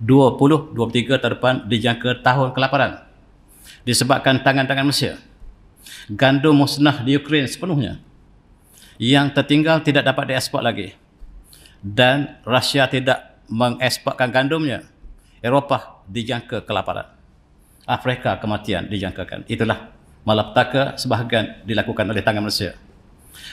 23 tahun depan dijangka tahun kelaparan disebabkan tangan-tangan Malaysia. Gandum musnah di Ukraine sepenuhnya. Yang tertinggal tidak dapat diekspor lagi. Dan Rusia tidak mengeksporkan gandumnya. Eropah dijangka kelaparan. Afrika kematian dijangkakan. Itulah malapetaka sebahagian dilakukan oleh tangan Malaysia.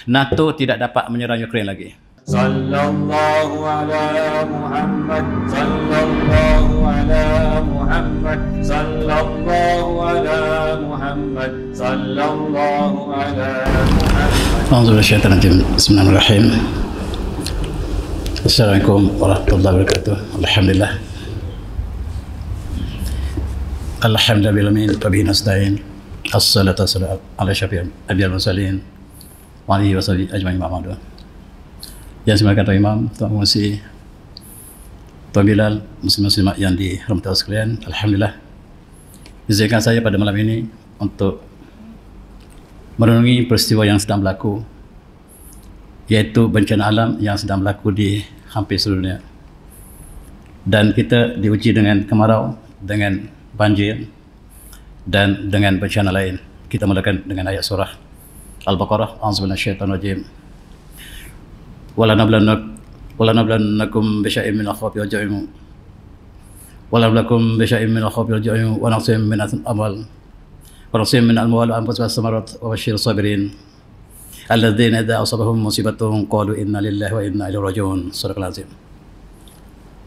NATO tidak dapat menyerang Ukraine lagi. Sallallahu ala Muhammad, sallallahu ala Muhammad, sallallahu ala Muhammad, sallallahu ala Muhammad. A'udzubillahi Bismillahirrahmanirrahim. Assalamualaikum warahmatullahi wabarakatuh. Alhamdulillah. Alhamdulillah wa bihi nasta'in. Assalatu wassalamu ala syafi'il anbiya'il mursalin wa alihi wa sahbihi ajma'in ma'ba'du. Yang saya Tuan Imam, Tuan Pengurusi, Tuan Bilal, muslim-muslimat yang dirahmati Allah sekalian, alhamdulillah. Izinkan saya pada malam ini untuk merenungi peristiwa yang sedang berlaku, iaitu bencana alam yang sedang berlaku di hampir seluruh dunia. Dan kita diuji dengan kemarau, dengan banjir, dan dengan bencana lain. Kita mulakan dengan ayat surah Al-Baqarah. A'udzubillahi minasyaitonir rajim. Walanablannakum bisyai'in minal khawfi wal ju'i walanablakum bisyai'in minal khawfi wal ju'i wa naqsin minal amwal wa naqsin minal amwal wa anfusi was samarat wa basyirus sabirin alladzina idza asabahum musibatun qalu inna lillahi wa inna ilaihi raji'un. Sadaqallahul azim.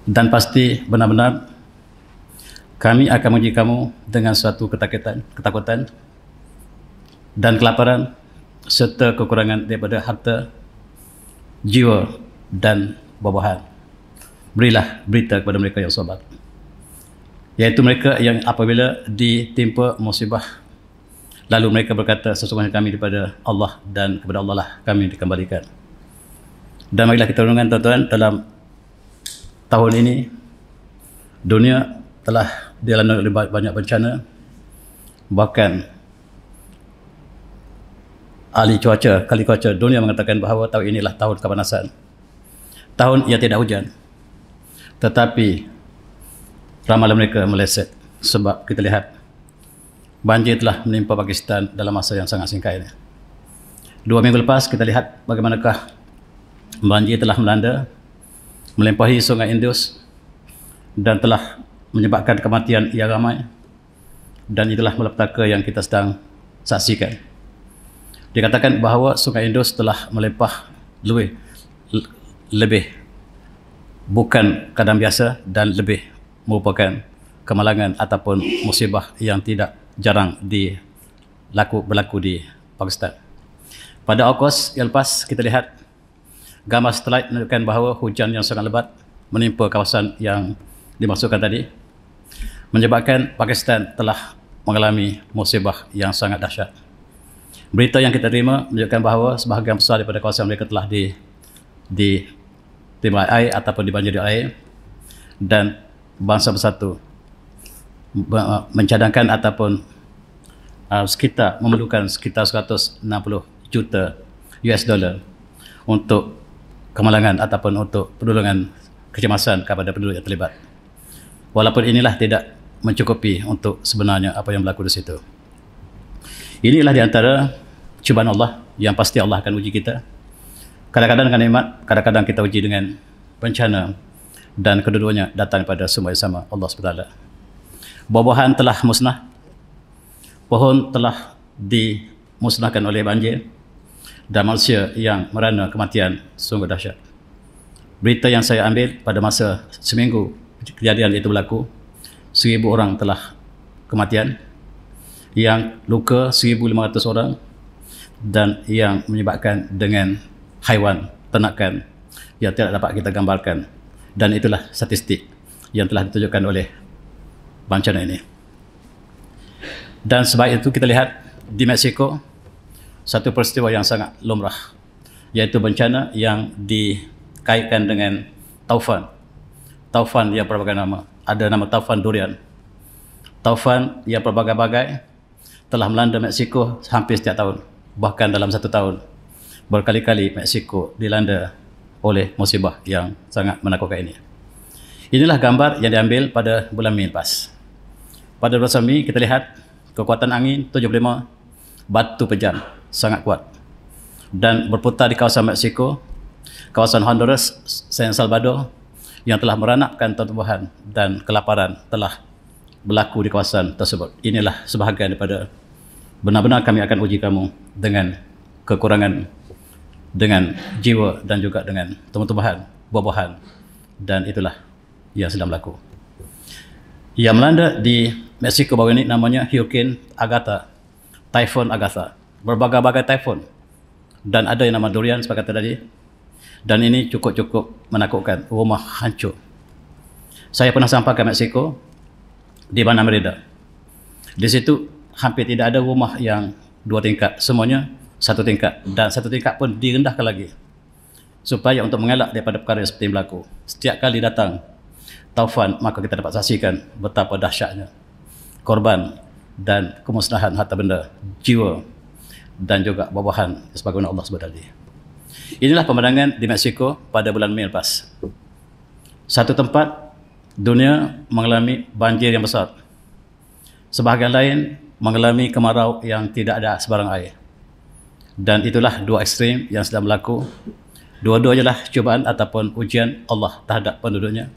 Dan pasti benar-benar kami akan menguji kamu dengan suatu ketakutan dan kelaparan serta kekurangan daripada harta, jiwa dan buah-buahan. Berilah berita kepada mereka yang sabar, iaitu mereka yang apabila ditimpa musibah lalu mereka berkata, sesungguhnya kami daripada Allah dan kepada Allah lah kami dikembalikan. Dan marilah kita renungkan tuan-tuan, dalam tahun ini dunia telah dilanda oleh banyak bencana. Bahkan ahli cuaca, kali cuaca dunia mengatakan bahawa tahun inilah tahun kepanasan, tahun yang tidak hujan. Tetapi ramalan mereka meleset, sebab kita lihat banjir telah menimpa Pakistan dalam masa yang sangat singkat ini. 2 minggu lepas kita lihat bagaimanakah banjir telah melanda, melampaui sungai Indus dan telah menyebabkan kematian yang ramai. Dan itulah malapetaka yang kita sedang saksikan. Dikatakan bahawa sungai Indus telah melimpah lebih bukan keadaan biasa dan lebih merupakan kemalangan ataupun musibah yang tidak jarang berlaku di Pakistan. Pada Ogos yang lepas kita lihat gambar satelit menunjukkan bahawa hujan yang sangat lebat menimpa kawasan yang dimaksudkan tadi, menyebabkan Pakistan telah mengalami musibah yang sangat dahsyat. Berita yang kita terima menunjukkan bahawa sebahagian besar daripada kawasan mereka telah ditimpa air ataupun dibanjiri air, dan bangsa bersatu mencadangkan ataupun memerlukan sekitar 160 juta US dollar untuk kemalangan ataupun untuk pertolongan kecemasan kepada penduduk yang terlibat. Walaupun inilah tidak mencukupi untuk sebenarnya apa yang berlaku di situ. Inilah di antara cubaan Allah yang pasti Allah akan uji kita. Kadang-kadang dengan nikmat, kadang-kadang kita uji dengan bencana, dan kedua-duanya datang pada sumber yang sama, Allah SWT. Buah-buahan telah musnah, pohon telah dimusnahkan oleh banjir, dan manusia yang merana kematian sungguh dahsyat. Berita yang saya ambil pada masa seminggu kejadian itu berlaku, 1,000 orang telah kematian, yang luka 1,500 orang, dan yang menyebabkan dengan haiwan ternakan yang tidak dapat kita gambarkan. Dan itulah statistik yang telah ditunjukkan oleh bencana ini. Dan sebab itu kita lihat di Mexico satu peristiwa yang sangat lumrah, iaitu bencana yang dikaitkan dengan taufan. Taufan yang berbagai nama. Ada nama taufan durian. Taufan yang berbagai-bagai telah melanda Mexico hampir setiap tahun. Bahkan dalam satu tahun berkali-kali Mexico dilanda oleh musibah yang sangat menakutkan ini. Inilah gambar yang diambil pada bulan Mei lepas. Pada bulan Mei kita lihat kekuatan angin 75, batu pejam sangat kuat dan berputar di kawasan Mexico, kawasan Honduras, San Salvador yang telah meranapkan tumbuhan dan kelaparan telah berlaku di kawasan tersebut. Inilah sebahagian daripada benar-benar kami akan uji kamu dengan kekurangan, dengan jiwa dan juga dengan tumbuh-tumbuhan, buah-buahan, dan itulah yang sedang berlaku. Yang melanda di Mexico baru ini namanya Hurricane Agatha, Typhoon Agatha. Berbagai-bagai typhoon dan ada yang nama Dorian seperti kata tadi. Dan ini cukup-cukup menakutkan, rumah hancur. Saya pernah sampai ke Mexico di Banda Merida. Di situ hampir tidak ada rumah yang 2 tingkat, semuanya 1 tingkat, dan 1 tingkat pun direndahkan lagi supaya untuk mengelak daripada perkara yang seperti berlaku. Setiap kali datang taufan, maka kita dapat saksikan betapa dahsyatnya korban dan kemusnahan harta benda, jiwa dan juga buah-buahan sebagaimana Allah sebut tadi. Inilah pemandangan di Mexico pada bulan Mei lepas. Satu tempat dunia mengalami banjir yang besar, sebahagian lain mengalami kemarau yang tidak ada sebarang air. Dan itulah 2 ekstrim yang sedang berlaku. Dua-duanya lah cubaan ataupun ujian Allah terhadap penduduknya.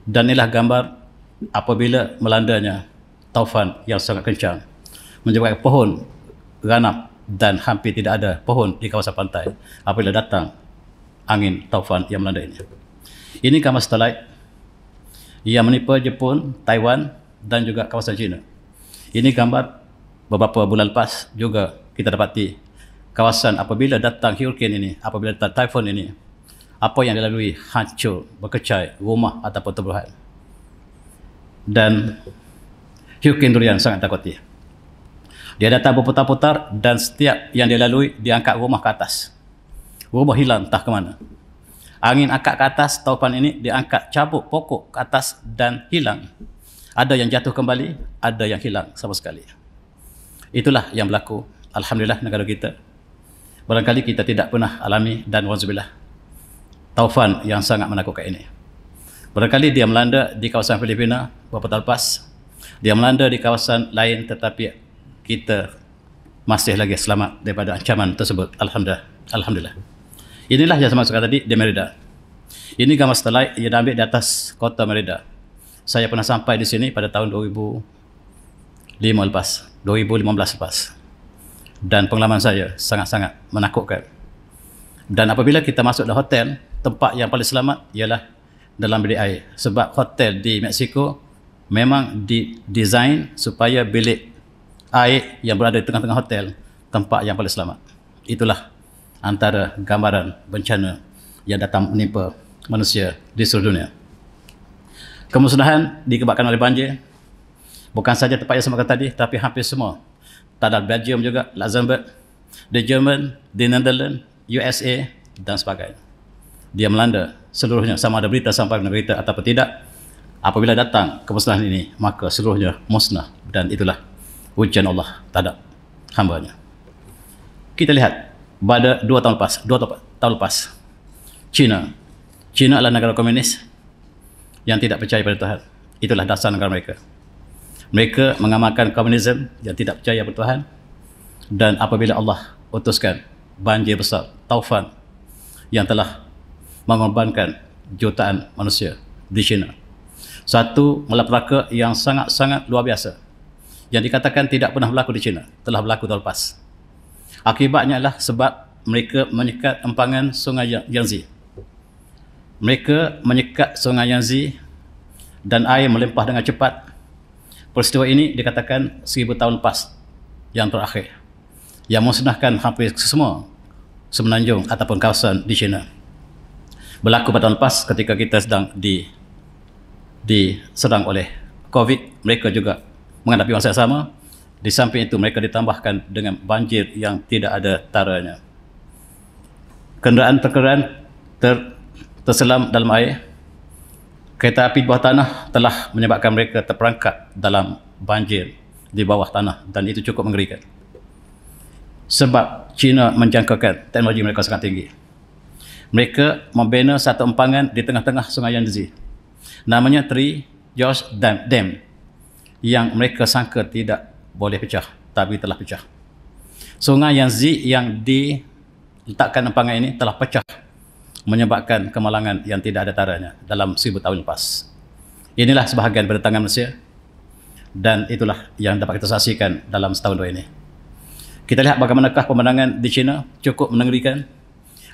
Dan inilah gambar apabila melandanya taufan yang sangat kencang, menyebabkan pohon ranap dan hampir tidak ada pohon di kawasan pantai apabila datang angin taufan yang melanda ini. Ini gambar satelit yang menimpa Jepun, Taiwan dan juga kawasan China. Ini gambar beberapa bulan lepas juga kita dapati kawasan apabila datang hurricane ini, apabila datang typhoon ini, apa yang dilalui hancur, berkecai rumah ataupun tumbuhan. Dan hurricane Dorian sangat takuti. Dia datang berputar-putar dan setiap yang dia lalui, dia angkat rumah ke atas. Rumah hilang entah ke mana. Angin angkat ke atas, taufan ini dia angkat, cabut pokok ke atas dan hilang. Ada yang jatuh kembali, ada yang hilang sama sekali. Itulah yang berlaku. Alhamdulillah negara kita. Barangkali kita tidak pernah alami dan wazubillah taufan yang sangat menakutkan ini. Barangkali dia melanda di kawasan Filipina beberapa tahun lepas. Dia melanda di kawasan lain tetapi kita masih lagi selamat daripada ancaman tersebut. Alhamdulillah. Alhamdulillah. Inilah yang saya maksudkan tadi di Merida. Ini gambar satelit yang diambil di atas kota Merida. Saya pernah sampai di sini pada tahun 2015 lepas. Dan pengalaman saya sangat-sangat menakutkan. Dan apabila kita masuk dalam hotel, tempat yang paling selamat ialah dalam bilik air. Sebab hotel di Mexico memang didesain supaya bilik air yang berada di tengah-tengah hotel tempat yang paling selamat. Itulah antara gambaran bencana yang datang menimpa manusia di seluruh dunia. Kemusnahan disebabkan oleh banjir. Bukan saja tempat yang saya makan tadi, tapi hampir semua. Tak ada Belgium juga, Luxembourg, di Jerman, di Netherlands, USA dan sebagainya. Dia melanda seluruhnya, sama ada berita sampai berita ataupun tidak. Apabila datang kemusnahan ini, maka seluruhnya musnah, dan itulah ujian Allah terhadap hamba-Nya. Kita lihat pada 2 tahun lepas, China adalah negara komunis yang tidak percaya pada Tuhan. Itulah dasar negara mereka. Mereka mengamalkan komunisme yang tidak percaya pada Tuhan, dan apabila Allah utuskan banjir besar, taufan yang telah mengorbankan jutaan manusia di China, satu malapetaka yang sangat-sangat luar biasa yang dikatakan tidak pernah berlaku di China, telah berlaku tahun lepas. Akibatnya adalah sebab mereka menyekat empangan sungai Yangtze. Mereka menyekat sungai Yangtze dan air melimpah dengan cepat. Peristiwa ini dikatakan 1000 tahun lepas yang terakhir, yang musnahkan hampir semua semenanjung ataupun kawasan di China. Berlaku pada tahun lepas ketika kita sedang diserang oleh COVID, mereka juga menghadapi masalah sama. Di samping itu mereka ditambahkan dengan banjir yang tidak ada taranya. Kenderaan-kenderaan terselam dalam air. Kereta api di bawah tanah telah menyebabkan mereka terperangkap dalam banjir di bawah tanah, dan itu cukup mengerikan. Sebab China menjangkakan teknologi mereka sangat tinggi. Mereka membina satu empangan di tengah-tengah sungai Yangtze. Namanya Three Gorges Dam yang mereka sangka tidak boleh pecah, tapi telah pecah. Sungai yang diletakkan empangan ini telah pecah, menyebabkan kemalangan yang tidak ada taranya dalam 1000 tahun lepas. Inilah sebahagian daripada tangan Malaysia, dan itulah yang dapat kita saksikan dalam setahun dua ini. Kita lihat bagaimanakah pemandangan di China cukup mengerikan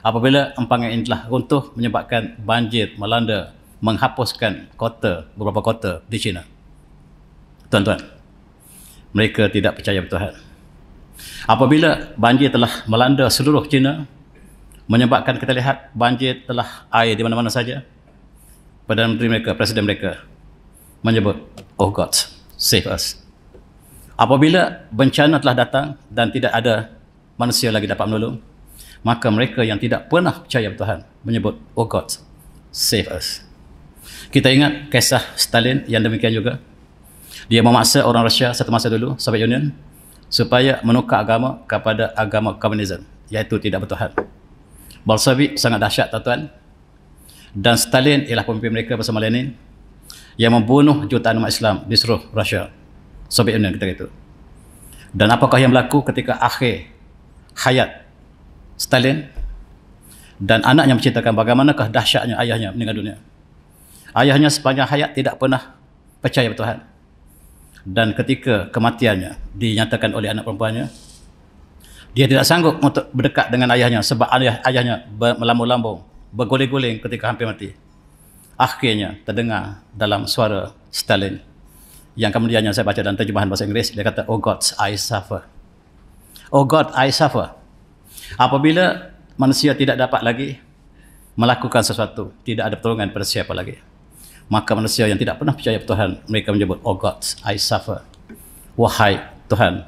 apabila empangan ini telah runtuh, menyebabkan banjir melanda, menghapuskan beberapa kota di China. Tuan-tuan, mereka tidak percaya Tuhan. Apabila banjir telah melanda seluruh China, menyebabkan kita lihat banjir telah air di mana-mana saja, Perdana Menteri mereka, Presiden mereka menyebut, "Oh God, save us." Apabila bencana telah datang dan tidak ada manusia lagi dapat menolong, maka mereka yang tidak pernah percaya Tuhan menyebut, "Oh God, save us." Kita ingat kisah Stalin yang demikian juga. Dia memaksa orang Rusia satu masa dulu, Soviet Union, supaya menukar agama kepada agama komunisme, iaitu tidak bertuhan. Bolshevik sangat dahsyat, tuan-tuan. Dan Stalin ialah pemimpin mereka bersama Lenin yang membunuh jutaan umat Islam di seluruh Rusia, Soviet Union ketika itu. Dan apakah yang berlaku ketika akhir hayat Stalin? Dan anaknya menceritakan bagaimanakah dahsyatnya ayahnya meninggal dunia. Ayahnya sepanjang hayat tidak pernah percaya Tuhan. Dan ketika kematiannya dinyatakan oleh anak perempuannya, dia tidak sanggup untuk berdekat dengan ayahnya sebab ayahnya melambung-lambung, berguling-guling ketika hampir mati. Akhirnya terdengar dalam suara Stalin yang kemudiannya saya baca dalam terjemahan bahasa Inggeris, dia kata, "Oh God, I suffer. Oh God, I suffer." Apabila manusia tidak dapat lagi melakukan sesuatu, tidak ada pertolongan pada siapa lagi, maka manusia yang tidak pernah percaya Tuhan, mereka menyebut, "Oh God, I suffer." Wahai Tuhan,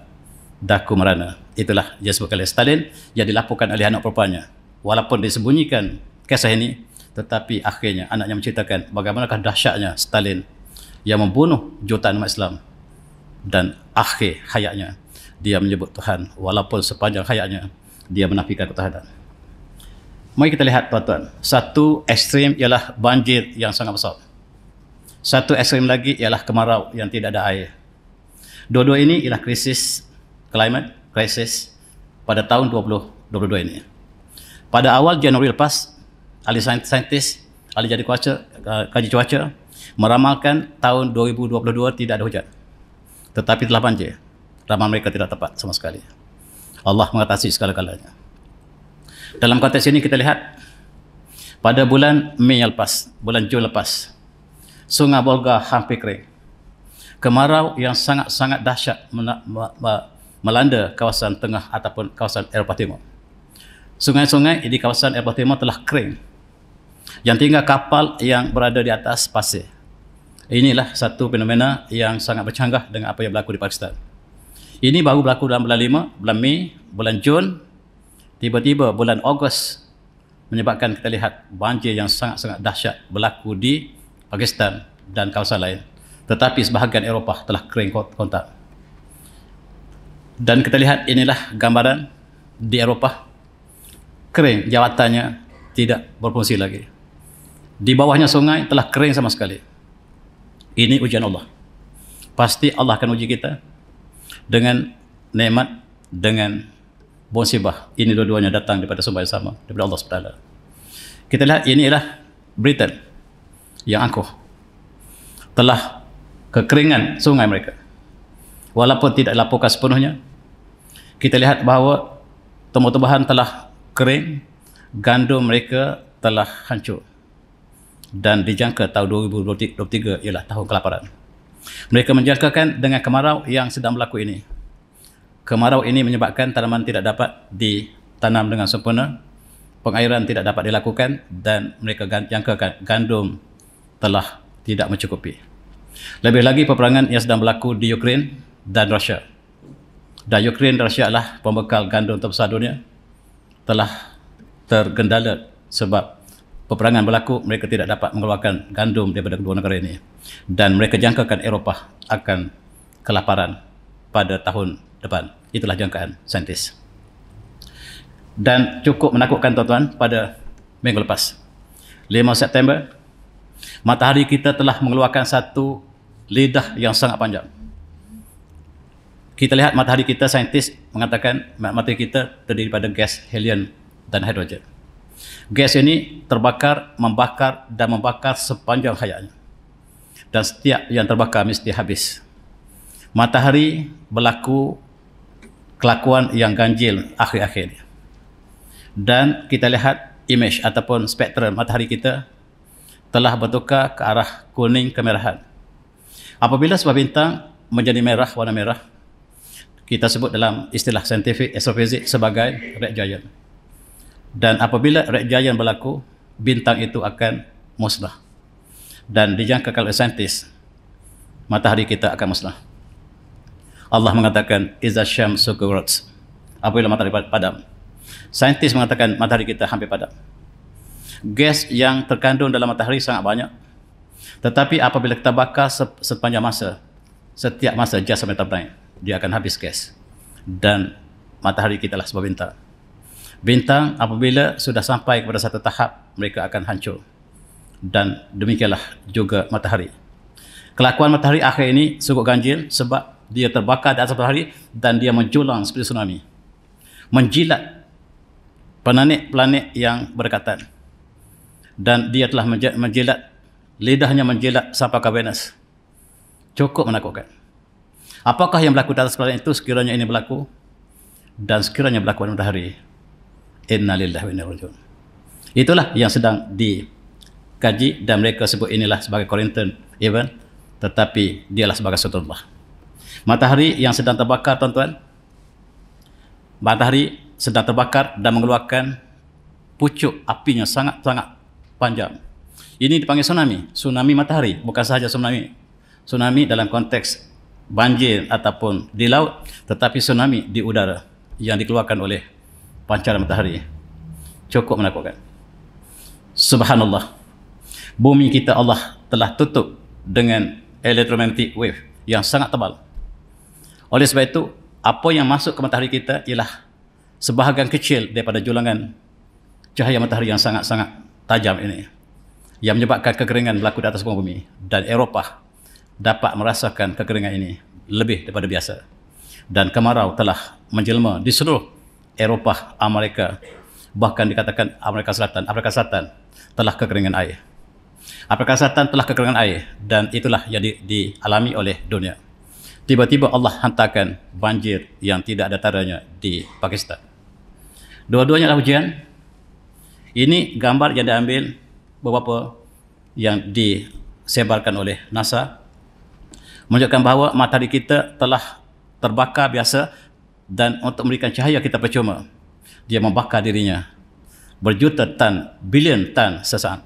daku merana. Itulah yang disebutkan oleh Stalin yang dilaporkan oleh anak perempuannya. Walaupun disembunyikan kisah ini, tetapi akhirnya anaknya menceritakan bagaimanakah dahsyatnya Stalin yang membunuh jutaan umat Islam, dan akhir hayatnya dia menyebut Tuhan, walaupun sepanjang hayatnya dia menafikan ketuhanan. Mari kita lihat, tuan-tuan. Satu ekstrim ialah banjir yang sangat besar. Satu ekstrim lagi ialah kemarau yang tidak ada air. Dua-dua ini ialah krisis climate, krisis pada tahun 2022 ini. Pada awal Januari lepas, ahli saintis, ahli jadi kaji cuaca meramalkan tahun 2022 tidak ada hujan, tetapi telah banjir. Ramal mereka tidak tepat sama sekali. Allah mengatasi segala-galanya. Dalam konteks ini kita lihat pada bulan Mei yang lepas, bulan Jun lepas, Sungai Volga hampir kering. Kemarau yang sangat-sangat dahsyat melanda kawasan tengah ataupun kawasan Eropah Timur. Sungai-sungai di kawasan Eropah Timur telah kering. Yang tinggal kapal yang berada di atas pasir. Inilah satu fenomena yang sangat bercanggah dengan apa yang berlaku di Pakistan. Ini baru berlaku dalam bulan 5, bulan Mei, bulan Jun, tiba-tiba bulan Ogos menyebabkan kita lihat banjir yang sangat-sangat dahsyat berlaku di Pakistan dan kawasan lain. Tetapi sebahagian Eropah telah kering kontak. Dan kita lihat inilah gambaran di Eropah, kering, jawatannya tidak berfungsi lagi. Di bawahnya sungai telah kering sama sekali. Ini ujian Allah. Pasti Allah akan uji kita dengan nikmat, dengan musibah. Ini dua-duanya datang daripada sumber yang sama, daripada Allah SWT. Kita lihat ini ialah Britain yang angkuh. Telah kekeringan sungai mereka. Walaupun tidak dilaporkan sepenuhnya, kita lihat bahawa tumbuh-tumbuhan telah kering, gandum mereka telah hancur. Dan dijangka tahun 2023 ialah tahun kelaparan. Mereka menjangkakan dengan kemarau yang sedang berlaku ini. Kemarau ini menyebabkan tanaman tidak dapat ditanam dengan sempurna, pengairan tidak dapat dilakukan, dan mereka jangkakan gandum telah tidak mencukupi. Lebih lagi peperangan yang sedang berlaku di Ukraine dan Rusia. Dan Ukraine dan Rusia adalah pembekal gandum terbesar dunia, telah tergendala sebab peperangan berlaku, mereka tidak dapat mengeluarkan gandum daripada kedua negara ini. Dan mereka jangkakan Eropah akan kelaparan pada tahun depan. Itulah jangkaan saintis. Dan cukup menakutkan, tuan-tuan, pada minggu lepas, 5 September, Matahari kita telah mengeluarkan satu lidah yang sangat panjang. Kita lihat matahari kita, saintis mengatakan matahari kita terdiri pada gas helium dan hidrogen. Gas ini terbakar, membakar dan membakar sepanjang hayatnya. Dan setiap yang terbakar mesti habis. Matahari berlaku kelakuan yang ganjil akhir-akhir ini. Dan kita lihat image ataupun spektrum matahari kita telah bertukar ke arah kuning kemerahan. Apabila sebuah bintang menjadi merah, warna merah, kita sebut dalam istilah saintifik astrofizik sebagai red giant. Dan apabila red giant berlaku, bintang itu akan musnah. Dan dijangkakan oleh saintis, matahari kita akan musnah. Allah mengatakan iza syamsu kuwirat, apabila matahari padam. Saintis mengatakan matahari kita hampir padam. Gas yang terkandung dalam matahari sangat banyak, tetapi apabila kita bakar sepanjang masa, setiap masa just sampai terbaik, dia akan habis gas. Dan matahari kita lah sebuah bintang. Bintang apabila sudah sampai kepada satu tahap, mereka akan hancur. Dan demikianlah juga matahari. Kelakuan matahari akhir ini sungguh ganjil sebab dia terbakar di atas matahari dan dia menjulang seperti tsunami, menjilat planet-planet yang berdekatan. Dan dia telah menjilat, lidahnya menjilat sampai ke Venus. Cukup menakutkan. Apakah yang berlaku di atas planet itu sekiranya ini berlaku? Dan sekiranya berlaku pada matahari, inna lillahi wa inna ilaihi raji'un. Itulah yang sedang dikaji dan mereka sebut inilah sebagai Corinthian event, tetapi dialah sebagai sunatullah. Matahari yang sedang terbakar, tuan-tuan, matahari sedang terbakar dan mengeluarkan pucuk apinya sangat-sangat panjang. Ini dipanggil tsunami, tsunami matahari, bukan sahaja tsunami dalam konteks banjir ataupun di laut, tetapi tsunami di udara yang dikeluarkan oleh pancaran matahari. Cukup menakutkan. Subhanallah, bumi kita Allah telah tutup dengan electromagnetic wave yang sangat tebal. Oleh sebab itu, apa yang masuk ke matahari kita ialah sebahagian kecil daripada julangan cahaya matahari yang sangat-sangat tajam ini, yang menyebabkan kekeringan berlaku di atas bumi. Dan Eropah dapat merasakan kekeringan ini lebih daripada biasa. Dan kemarau telah menjelma di seluruh Eropah, Amerika, bahkan dikatakan Afrika Selatan telah kekeringan air. Afrika Selatan telah kekeringan air, dan itulah yang dialami oleh dunia. Tiba-tiba Allah hantarkan banjir yang tidak ada tandanya di Pakistan. Dua-duanya adalah ujian. Ini gambar yang diambil beberapa yang disebarkan oleh NASA, menunjukkan bahawa matahari kita telah terbakar biasa, dan untuk memberikan cahaya kita percuma, dia membakar dirinya berjuta tan, bilion tan sesaat.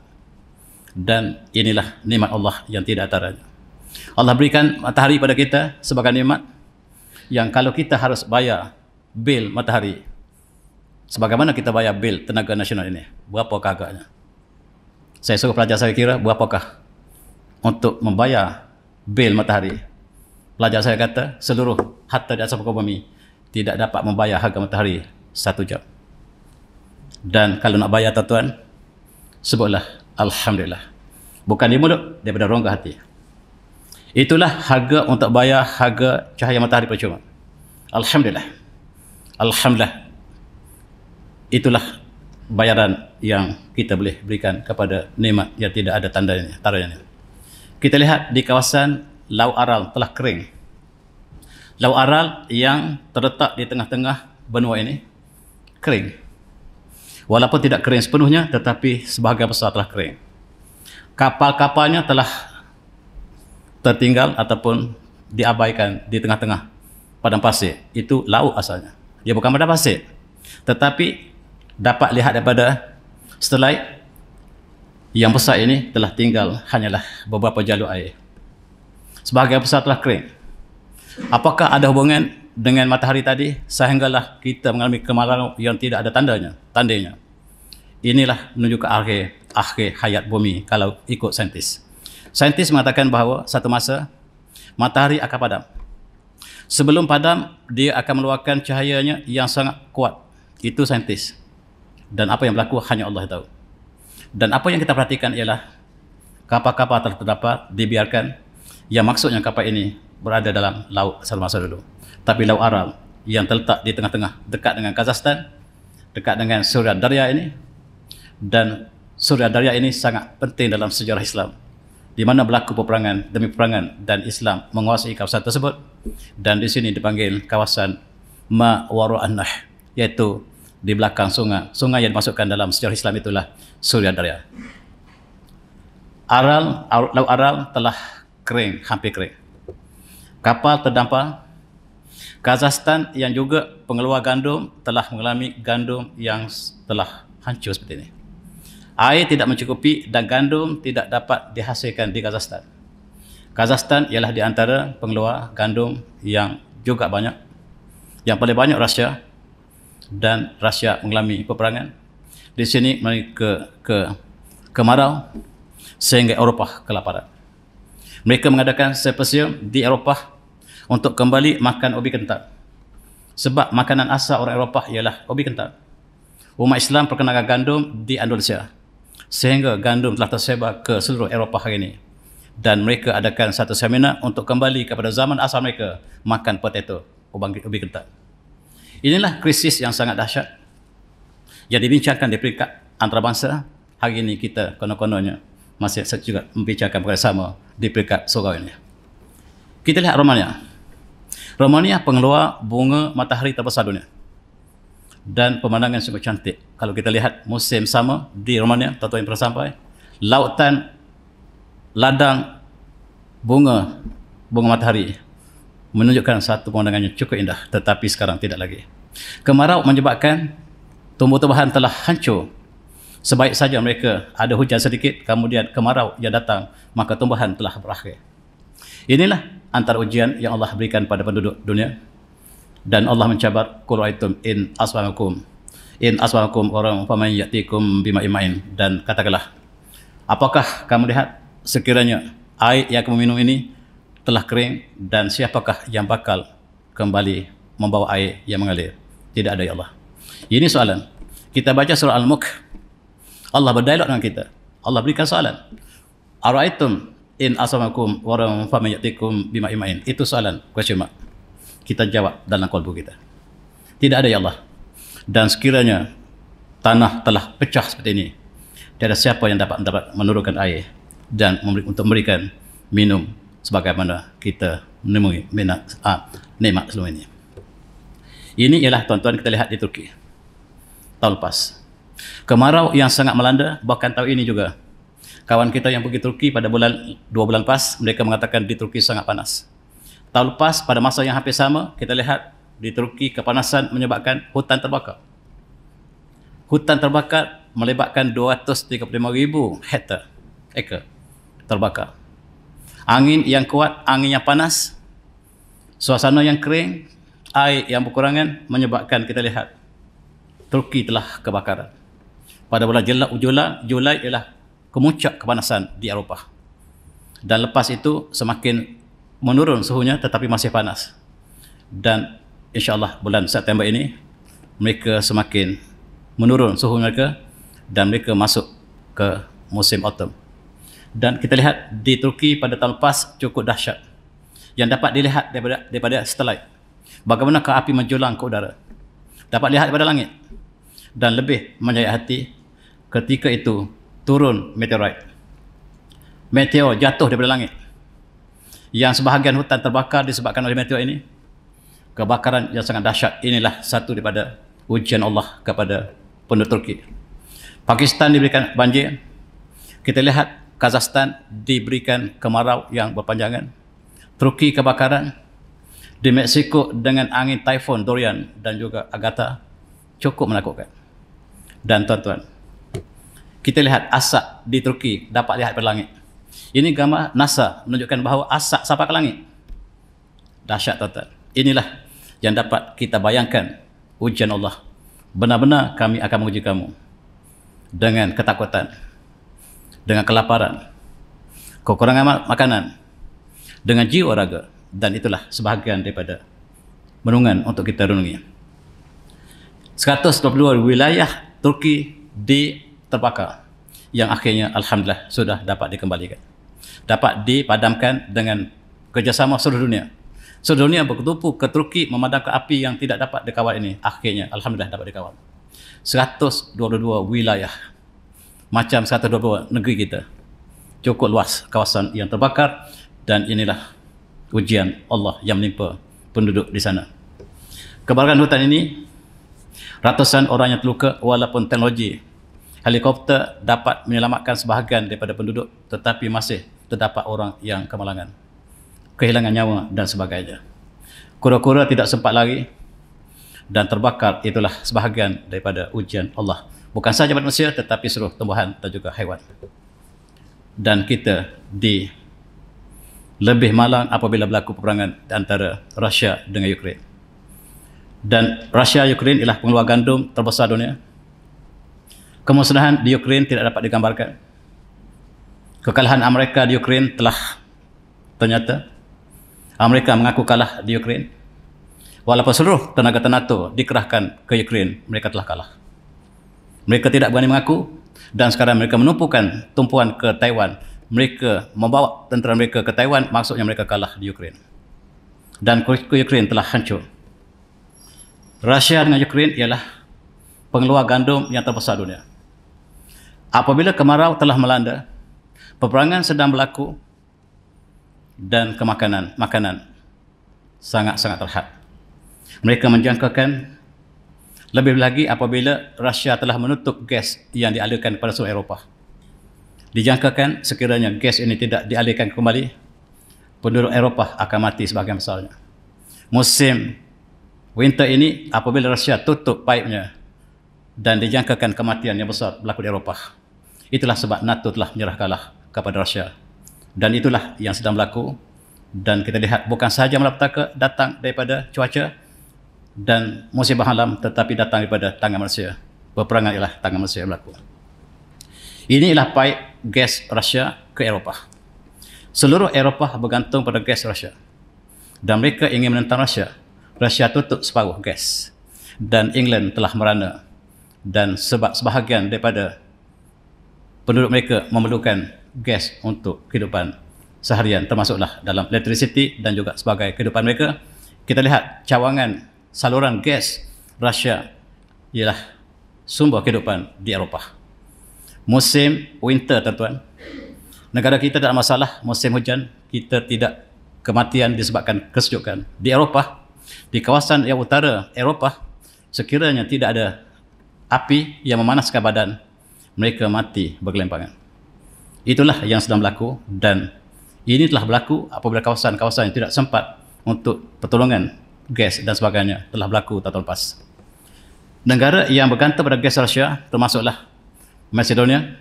Dan inilah nikmat Allah yang tidak taranya. Allah berikan matahari pada kita sebagai nikmat yang kalau kita harus bayar bil matahari, sebagaimana kita bayar bil tenaga nasional ini, berapakah agaknya? Saya suruh pelajar saya kira berapakah untuk membayar bil matahari. Pelajar saya kata seluruh harta di atas muka bumi tidak dapat membayar harga matahari 1 jam. Dan kalau nak bayar, tuan-tuan, sebutlah alhamdulillah. Bukan di mulut, daripada rongga hati. Itulah harga untuk bayar harga cahaya matahari percuma. Alhamdulillah. Alhamdulillah. Itulah bayaran yang kita boleh berikan kepada nikmat yang tidak ada tandanya. Kita lihat di kawasan Laut Aral telah kering. Laut Aral yang terletak di tengah-tengah benua ini kering. Walaupun tidak kering sepenuhnya, tetapi sebahagian besar telah kering. Kapal-kapalnya telah tertinggal ataupun diabaikan di tengah-tengah padang pasir. Itu laut asalnya. Dia bukan padang pasir. Tetapi dapat lihat daripada setelah yang besar ini telah tinggal hanyalah beberapa jalur air. Sebahagian besar telah kering. Apakah ada hubungan dengan matahari tadi sehinggalah kita mengalami kemarau yang tidak ada tandanya? Inilah menunjukkan akhir hayat bumi kalau ikut saintis. Saintis mengatakan bahawa satu masa matahari akan padam. Sebelum padam, dia akan mengeluarkan cahayanya yang sangat kuat. Itu saintis. Dan apa yang berlaku hanya Allah tahu. Dan apa yang kita perhatikan ialah kapal-kapal telah terdapat dibiarkan, yang maksudnya kapal ini berada dalam laut semasa dulu. Tapi Laut Aral yang terletak di tengah-tengah, dekat dengan Kazakhstan, dekat dengan Suria Darya ini, dan Suria Darya ini sangat penting dalam sejarah Islam, di mana berlaku peperangan demi peperangan dan Islam menguasai kawasan tersebut, dan di sini dipanggil kawasan Ma Wara'an Nahr, iaitu di belakang sungai. Sungai yang dimasukkan dalam sejarah Islam itulah Suria Darya. Laut Aral telah kering, hampir kering. Kapal terdampar. Kazakhstan yang juga pengeluar gandum telah mengalami gandum yang telah hancur seperti ini. Air tidak mencukupi dan gandum tidak dapat dihasilkan di Kazakhstan. Kazakhstan ialah di antara pengeluar gandum yang juga banyak. Yang paling banyak Rusia, dan Rusia mengalami peperangan. Di sini mereka kemarau sehingga Eropah kelaparan. Mereka mengadakan simposium di Eropah untuk kembali makan ubi kental. Sebab makanan asal orang Eropah ialah ubi kental. Umat Islam perkenalkan gandum di Andalusia, sehingga gandum telah tersebar ke seluruh Eropah hari ini. Dan mereka adakan satu seminar untuk kembali kepada zaman asal mereka, makan potato, ubi kental. Inilah krisis yang sangat dahsyat yang dibincangkan di peringkat antarabangsa. Hari ini kita konon-kononnya masih juga membicarakan perkara sama di peringkat surau ini. Kita lihat Romania. Romania pengeluar bunga matahari terbesar dunia, dan pemandangan sungguh cantik. Kalau kita lihat musim sama di Romania, tuan-tuan yang pernah sampai, lautan, ladang bunga matahari menunjukkan satu pemandangan yang cukup indah, tetapi sekarang tidak lagi. Kemarau menyebabkan tumbuh-tumbuhan telah hancur. Sebaik saja mereka ada hujan sedikit, kemudian kemarau yang datang, maka tumbuhan telah berakhir. Inilah antara ujian yang Allah berikan pada penduduk dunia. Dan Allah mencabar, qul ra'aytum in asbahakum orang faman ya'tikum bima'in, dan katakanlah, apakah kamu lihat sekiranya air yang kamu minum ini telah kering, dan siapakah yang bakal kembali membawa air yang mengalir? Tidak ada, ya Allah. Ini soalan. Kita baca surah Al-Mulk, Allah berdialog dengan kita. Allah berikan soalan. Ara'aytum in asamakum waram faman ya'tikum bima'in. Itu soalan, question mark. Kita jawab dalam kalbu kita. Tidak ada, ya Allah. Dan sekiranya tanah telah pecah seperti ini, tiada siapa yang dapat menurunkan air dan untuk memberikan minum sebagaimana kita menemui nikmat selama ini. Ini ialah, tuan-tuan, kita lihat di Turki tahun lepas. Kemarau yang sangat melanda, bahkan tahun ini juga. Kawan kita yang pergi Turki pada 2 bulan lepas, mereka mengatakan di Turki sangat panas. Tahun lepas pada masa yang hampir sama, kita lihat di Turki kepanasan menyebabkan hutan terbakar. Hutan terbakar melibatkan 235,000 ekar terbakar. Angin yang kuat, angin yang panas, suasana yang kering, air yang berkurangan menyebabkan kita lihat Turki telah kebakaran. Pada bulan Julai ialah kemuncak kepanasan di Eropah. Dan lepas itu semakin menurun suhunya, tetapi masih panas. Dan insyaAllah bulan September ini mereka semakin menurun suhu mereka, dan mereka masuk ke musim autumn. Dan kita lihat di Turki pada tahun lepas cukup dahsyat, yang dapat dilihat daripada satelit. Bagaimanakah api menjulang ke udara, dapat lihat daripada langit. Dan lebih menyayat hati, ketika itu turun meteorit. Meteor jatuh daripada langit, yang sebahagian hutan terbakar disebabkan oleh meteor ini. Kebakaran yang sangat dahsyat. Inilah satu daripada ujian Allah kepada penduduk Turki. Pakistan diberikan banjir. Kita lihat Kazakhstan diberikan kemarau yang berpanjangan. Turki kebakaran. Di Meksiko dengan angin taifun Dorian dan juga Agatha, cukup menakutkan. Dan tuan-tuan, kita lihat asap di Turki dapat lihat pada langit. Ini gambar NASA menunjukkan bahawa asap sampai ke langit. Dahsyat, tuan-tuan. Inilah yang dapat kita bayangkan ujian Allah. Benar-benar kami akan menguji kamu dengan ketakutan, dengan kelaparan, kekurangan makanan, dengan jiwa raga. Dan itulah sebahagian daripada renungan untuk kita renungi. 122 wilayah Turki terbakar. yang akhirnya alhamdulillah sudah dapat dikembalikan, dapat dipadamkan dengan kerjasama seluruh dunia. Seluruh dunia berkumpul ke Turki memadamkan api yang tidak dapat dikawal ini. Akhirnya alhamdulillah dapat dikawal. 122 wilayah, macam 122 negeri kita, cukup luas kawasan yang terbakar, dan inilah ujian Allah yang menimpa penduduk di sana. Kebakaran hutan ini, ratusan orang yang terluka, walaupun teknologi helikopter dapat menyelamatkan sebahagian daripada penduduk, tetapi masih terdapat orang yang kemalangan, kehilangan nyawa dan sebagainya. Kura-kura tidak sempat lari dan terbakar. Itulah sebahagian daripada ujian Allah, bukan sahaja manusia tetapi seluruh tumbuhan dan juga haiwan. Dan kita lebih malang apabila berlaku peperangan antara Rusia dengan Ukraine. Dan Rusia Ukraine ialah pengeluar gandum terbesar dunia. Kemusnahan di Ukraine tidak dapat digambarkan. Kekalahan Amerika di Ukraine telah ternyata. Amerika mengaku kalah di Ukraine. Walaupun seluruh tenaga NATO dikerahkan ke Ukraine, mereka telah kalah. Mereka tidak berani mengaku, dan sekarang mereka menumpukan tumpuan ke Taiwan. Mereka membawa tentera mereka ke Taiwan, maksudnya mereka kalah di Ukraine. Dan Ukraine telah hancur. Rusia dengan Ukraine ialah pengeluar gandum yang terbesar dunia. Apabila kemarau telah melanda, peperangan sedang berlaku, dan makanan sangat-sangat terhad. Mereka menjangkakan lebih lagi apabila Rusia telah menutup gas yang dialirkan kepada seluruh Eropah. Dijangkakan sekiranya gas ini tidak dialirkan kembali, penduduk Eropah akan mati sebahagian besarnya. Musim winter ini, apabila Rusia tutup paipnya, dan dijangkakan kematian yang besar berlaku di Eropah. Itulah sebab NATO telah menyerah kalah kepada Rusia. Dan itulah yang sedang berlaku. Dan kita lihat bukan sahaja malapetaka datang daripada cuaca dan musibah alam, tetapi datang daripada tangan manusia. Peperangan ialah tangan manusia yang berlaku. Ini ialah paip gas Rusia ke Eropah. Seluruh Eropah bergantung pada gas Rusia. Dan mereka ingin menentang Rusia. Rusia tutup separuh gas. Dan England telah merana. Dan sebab sebahagian daripada penduduk mereka memerlukan gas untuk kehidupan seharian, termasuklah dalam electricity dan juga sebagai kehidupan mereka. Kita lihat cawangan saluran gas Rusia ialah sumber kehidupan di Eropah. Musim winter, tuan-tuan, negara kita tak ada masalah. Musim hujan, kita tidak kematian disebabkan kesejukan. Di Eropah, di kawasan yang utara Eropah, sekiranya tidak ada api yang memanaskan badan, mereka mati bergelimpangan. Itulah yang sedang berlaku, dan ini telah berlaku apabila kawasan-kawasan yang tidak sempat untuk pertolongan gas dan sebagainya telah berlaku tahun lepas. Negara yang bergantung pada gas Rusia termasuklah Macedonia.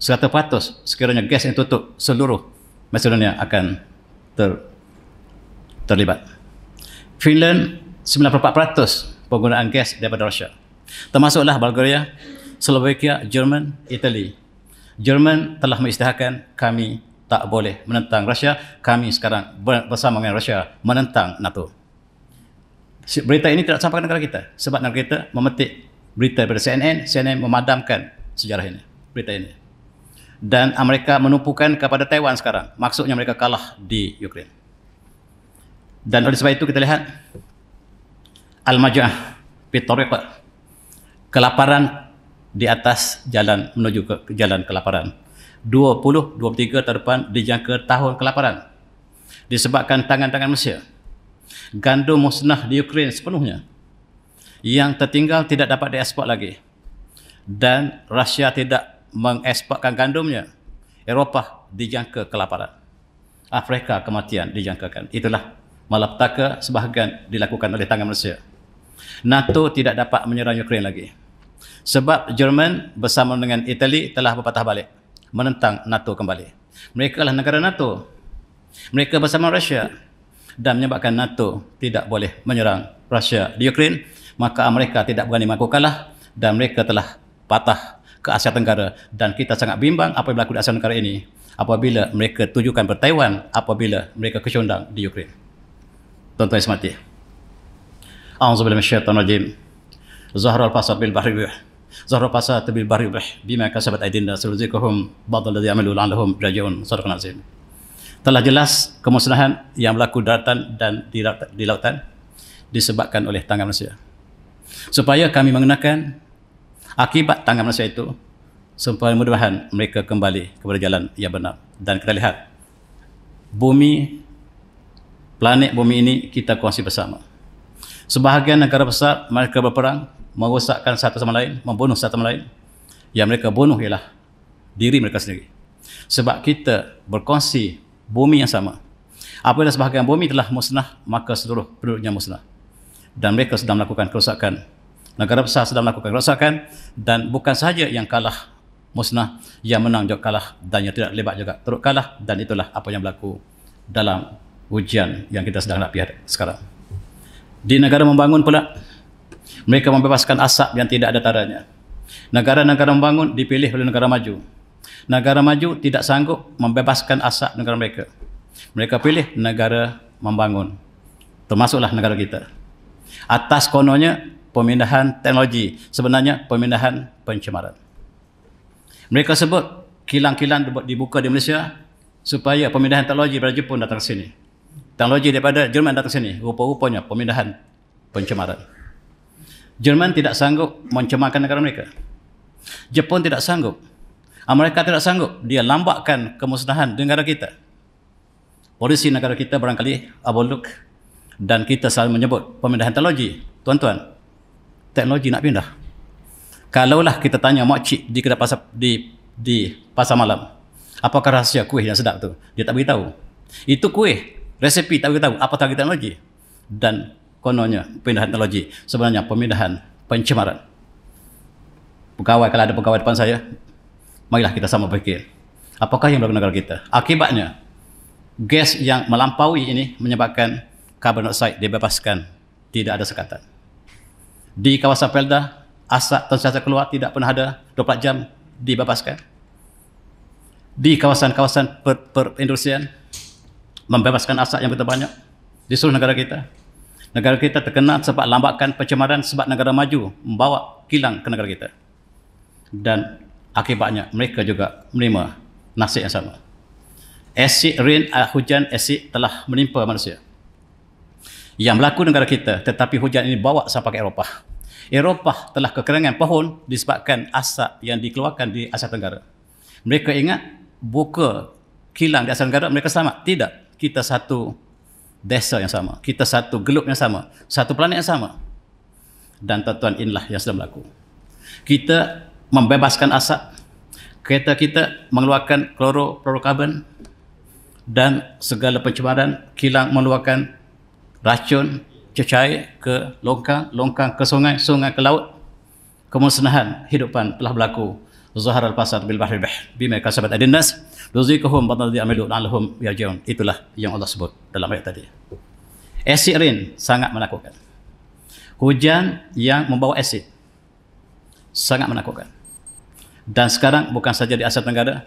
100% sekiranya gas yang tutup, seluruh Macedonia akan terlibat. Finland 94% penggunaan gas daripada Rusia. Termasuklah Bulgaria, Slovakia, Jerman, Itali. Jerman telah mengisytiharkan kami tak boleh menentang Rusia. Kami sekarang bersama dengan Rusia menentang NATO. Berita ini tidak sampai ke negara kita sebab negara kita memetik berita daripada CNN. CNN memadamkan sejarah ini, berita ini. Dan Amerika menumpukan kepada Taiwan sekarang. Maksudnya mereka kalah di Ukraine. Dan oleh sebab itu kita lihat Al-Majah Pitoriqa, kelaparan di atas jalan menuju ke jalan kelaparan. 20-23 tahun depan dijangka tahun kelaparan disebabkan tangan-tangan manusia. Gandum musnah di Ukraine sepenuhnya. Yang tertinggal tidak dapat diekspor lagi. Dan Rusia tidak mengeksporkan gandumnya. Eropah dijangka kelaparan. Afrika kematian dijangkakan. Itulah malapetaka sebahagian dilakukan oleh tangan manusia. NATO tidak dapat menyerang Ukraine lagi. Sebab Jerman bersama dengan Itali telah berpatah balik menentang NATO kembali. Mereka adalah negara NATO. Mereka bersama Rusia dan menyebabkan NATO tidak boleh menyerang Rusia di Ukraine. Maka Amerika tidak berani mengaku kalah dan mereka telah patah ke Asia Tenggara. Dan kita sangat bimbang apa yang berlaku di Asia Tenggara ini apabila mereka tujukan ber Taiwan, apabila mereka kecondang di Ukraine. Tuan-tuan yang semati, A'udzubillahi minasyaitonir rajim. Zahrul fasad bil bahri Zahra pasar bil bahri bima kasabat aydina sulzikuhum ba'd alladhi amilu la'allahum yarji'un. Sadaqan azim. Telah jelas kemusnahan yang berlaku di daratan dan di lautan disebabkan oleh tangan manusia. Supaya kami mengenakan akibat tangan manusia itu, supaya mudah-mudahan mereka kembali kepada jalan yang benar. Dan kita lihat bumi, planet bumi ini kita kongsi bersama. Sebahagian negara besar mereka berperang, merosakkan satu sama lain, membunuh satu sama lain. Yang mereka bunuh ialah diri mereka sendiri. Sebab kita berkongsi bumi yang sama. Apabila sebahagian bumi telah musnah, maka seluruh penduduknya musnah. Dan mereka sedang melakukan kerosakan. Negara besar sedang melakukan kerosakan, dan bukan sahaja yang kalah musnah, yang menang juga kalah, dan yang tidak terlibat juga turut kalah. Dan itulah apa yang berlaku dalam ujian yang kita sedang hadapi sekarang. Di negara membangun pula, mereka membebaskan asap yang tidak ada taranya. Negara-negara membangun dipilih oleh negara maju. Negara maju tidak sanggup membebaskan asap negara mereka. Mereka pilih negara membangun, termasuklah negara kita. Atas kononnya pemindahan teknologi, sebenarnya pemindahan pencemaran. Mereka sebut kilang-kilang dibuka di Malaysia supaya pemindahan teknologi daripada Jepun datang ke sini. Teknologi daripada Jerman datang ke sini. Rupa-rupanya pemindahan pencemaran. Jerman tidak sanggup mencemarkan negara mereka. Jepun tidak sanggup. Amerika tidak sanggup. Dia lambatkan kemusnahan negara kita. Polisi negara kita barangkali overlook, dan kita selalu menyebut pemindahan teknologi. Tuan-tuan, teknologi nak pindah. Kalaulah kita tanya makcik di kedai pasar, di pasar malam, apakah rahsia kuih yang sedap tu? Dia tak beritahu. Itu kuih, resepi tak beritahu, apa target teknologi. Dan kononnya pemindahan teknologi, sebenarnya pemindahan pencemaran. Pegawai, kalau ada pegawai depan saya, marilah kita sama fikir. Apakah yang berlaku negara kita? Akibatnya, gas yang melampaui ini menyebabkan karbon dioksida dibebaskan, tidak ada sekatan. Di kawasan Pelda, asap sentiasa keluar, tidak pernah ada 24 jam dibebaskan. Di kawasan-kawasan perindustrian, membebaskan asap yang begitu banyak di seluruh negara kita. Negara kita terkenal sebab lambatkan pencemaran, sebab negara maju membawa kilang ke negara kita. Dan akibatnya mereka juga menerima nasib yang sama. Asid rain, hujan asid telah menimpa manusia. Yang berlaku negara kita, tetapi hujan ini bawa sampai ke Eropah. Eropah telah kekurangan pohon disebabkan asap yang dikeluarkan di Asia Tenggara. Mereka ingat buka kilang di Asia Tenggara, mereka selamat. Tidak. Kita satu desa yang sama. Kita satu gelap yang sama. Satu planet yang sama. Dan tuan-tuan, inilah yang sedang berlaku. Kita membebaskan asap. Kereta kita mengeluarkan klorofluorokarbon dan segala pencemaran. Kilang mengeluarkan racun, cecair ke longkang, longkang ke sungai, sungai ke laut. Kemusnahan hidupan telah berlaku. Zahar al-pasar bil bahri bima kasabat aydin nas rizquhum badal di'amilu la'allahum yarji'un. Itulah yang Allah sebut dalam ayat tadi. Asid rain sangat menakutkan. Hujan yang membawa asid sangat menakutkan. Dan sekarang bukan saja di Asia Tenggara,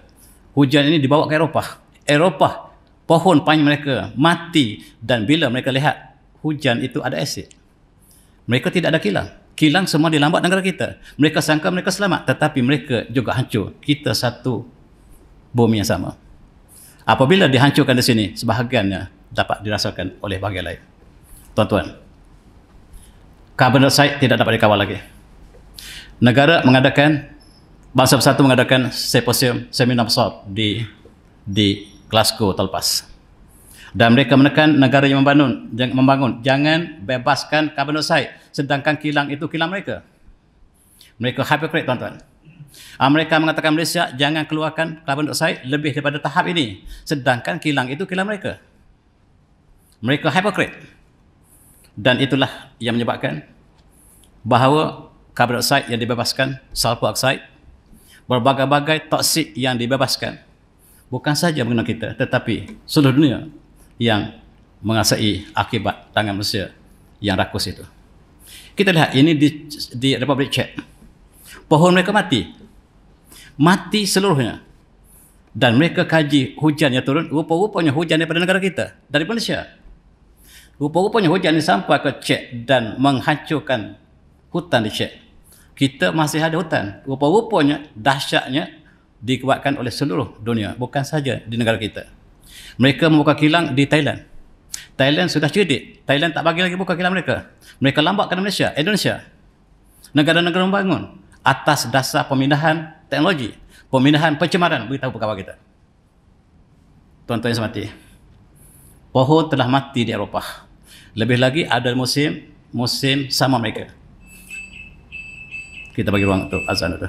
hujan ini dibawa ke Eropah. Eropah, pohon pine mereka mati, dan bila mereka lihat hujan itu ada asid, mereka tidak ada kilang. Kilang semua dilambat negara kita. Mereka sangka mereka selamat, tetapi mereka juga hancur. Kita satu bumi yang sama. Apabila dihancurkan di sini, sebahagiannya dapat dirasakan oleh bahagian lain. Tuan-tuan, karbon dioksida tidak dapat dikawal lagi. Negara mengadakan, bangsa bersatu mengadakan simposium, seminar besar di Glasgow tahun lepas. Dan mereka menekan negara yang membangun, jangan bebaskan karbon dioksida, sedangkan kilang itu kilang mereka. Mereka hypocrite, tuan-tuan. Mereka mengatakan Malaysia jangan keluarkan karbon dioksida lebih daripada tahap ini, sedangkan kilang itu kilang mereka. Mereka hypocrite. Dan itulah yang menyebabkan bahawa karbon dioksida yang dibebaskan, sulfur oxide, berbagai-bagai toksik yang dibebaskan, bukan saja mengenai kita, tetapi seluruh dunia yang mengasai akibat tangan manusia yang rakus itu. Kita lihat ini di Republik Czech. Pohon mereka mati seluruhnya. Dan mereka kaji hujan yang turun, rupa-rupanya hujan daripada negara kita, dari Malaysia. Rupa-rupanya hujan ini sampai ke Czech dan menghancurkan hutan di Czech. Kita masih ada hutan. Rupa-rupanya dahsyatnya dikuatkan oleh seluruh dunia, bukan saja di negara kita. Mereka membuka kilang di Thailand. Thailand sudah cerdik. Thailand tak bagi lagi buka kilang mereka. Mereka lambatkan Malaysia, Indonesia. Negara-negara membangun atas dasar pemindahan teknologi, pemindahan pencemaran. Beritahu pegawai kita. Tuan-tuan yang semati, pohon telah mati di Eropah. Lebih lagi ada musim sama mereka. Kita bagi ruang untuk azan itu.